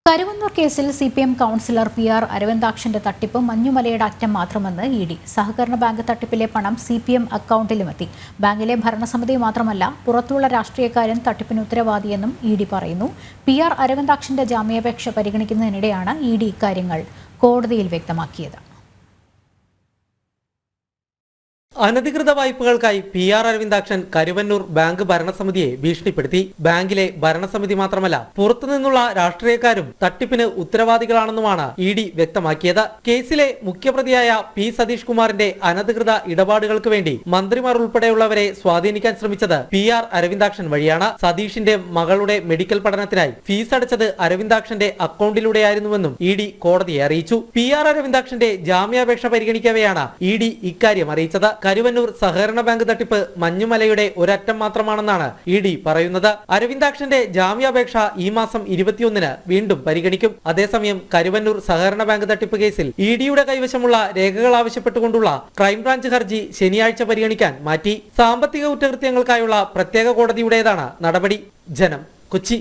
കരുവന്നൂർ കേസിൽ CPM councillor PR അരവിന്ദാക്ഷന്റെ തട്ടിപ്പ് മഞ്ഞുമലയുടെ അറ്റം മാത്രമെന്ന് ഇഡി. സഹകരണ ബാങ്ക് തട്ടിപ്പിലെ പണം സിപിഎം അക്കൗണ്ടിലുമെത്തി. ബാങ്കിലെ ഭരണസമിതി മാത്രമല്ല, പുറത്തുള്ള രാഷ്ട്രീയക്കാരൻ തട്ടിപ്പിന് ഉത്തരവാദിയെന്നും ഇഡി പറയുന്നു. PR അരവിന്ദാക്ഷന്റെ ജാമ്യാപേക്ഷ പരിഗണിക്കുന്നതിനിടെയാണ് ഇഡി ഇക്കാര്യങ്ങൾ കോടതിയിൽ വ്യക്തമാക്കിയത്. അനധികൃത വായ്പകൾക്കായി PR അരവിന്ദാക്ഷൻ കരുവന്നൂർ ബാങ്ക് ഭരണസമിതിയെ ഭീഷണിപ്പെടുത്തി. ബാങ്കിലെ ഭരണസമിതി മാത്രമല്ല, പുറത്തുനിന്നുള്ള രാഷ്ട്രീയക്കാരും തട്ടിപ്പിന് ഉത്തരവാദികളാണെന്നുമാണ് ഇഡി വ്യക്തമാക്കിയത്. കേസിലെ മുഖ്യപ്രതിയായ P സതീഷ് കുമാറിന്റെ അനധികൃത ഇടപാടുകൾക്ക് വേണ്ടി മന്ത്രിമാർ ഉൾപ്പെടെയുള്ളവരെ സ്വാധീനിക്കാൻ ശ്രമിച്ചത് PR അരവിന്ദാക്ഷൻ വഴിയാണ്. സതീഷിന്റെ മകളുടെ മെഡിക്കൽ പഠനത്തിനായി ഫീസ് അടച്ചത് അരവിന്ദാക്ഷന്റെ അക്കൗണ്ടിലൂടെയായിരുന്നുവെന്നും ഇഡി കോടതിയെ അറിയിച്ചു. PR അരവിന്ദാക്ഷന്റെ ജാമ്യാപേക്ഷ പരിഗണിക്കവെയാണ് ഇഡി ഇക്കാര്യം അറിയിച്ചത്. കരുവന്നൂർ സഹകരണ ബാങ്ക് തട്ടിപ്പ് മഞ്ഞുമലയുടെ ഒരറ്റം മാത്രമാണെന്നാണ് ഇഡി പറയുന്നത്. അരവിന്ദാക്ഷന്റെ ജാമ്യാപേക്ഷ ഈ മാസം 21-ന് വീണ്ടും പരിഗണിക്കും. അതേസമയം കരുവന്നൂർ സഹകരണ ബാങ്ക് തട്ടിപ്പ് കേസിൽ ഇഡിയുടെ കൈവശമുള്ള രേഖകൾ ആവശ്യപ്പെട്ടുകൊണ്ടുള്ള ക്രൈംബ്രാഞ്ച് ഹർജി ശനിയാഴ്ച പരിഗണിക്കാൻ മാറ്റി. സാമ്പത്തിക കുറ്റകൃത്യങ്ങൾക്കായുള്ള പ്രത്യേക കോടതിയുടേതാണ് നടപടി. ജനം, കൊച്ചി.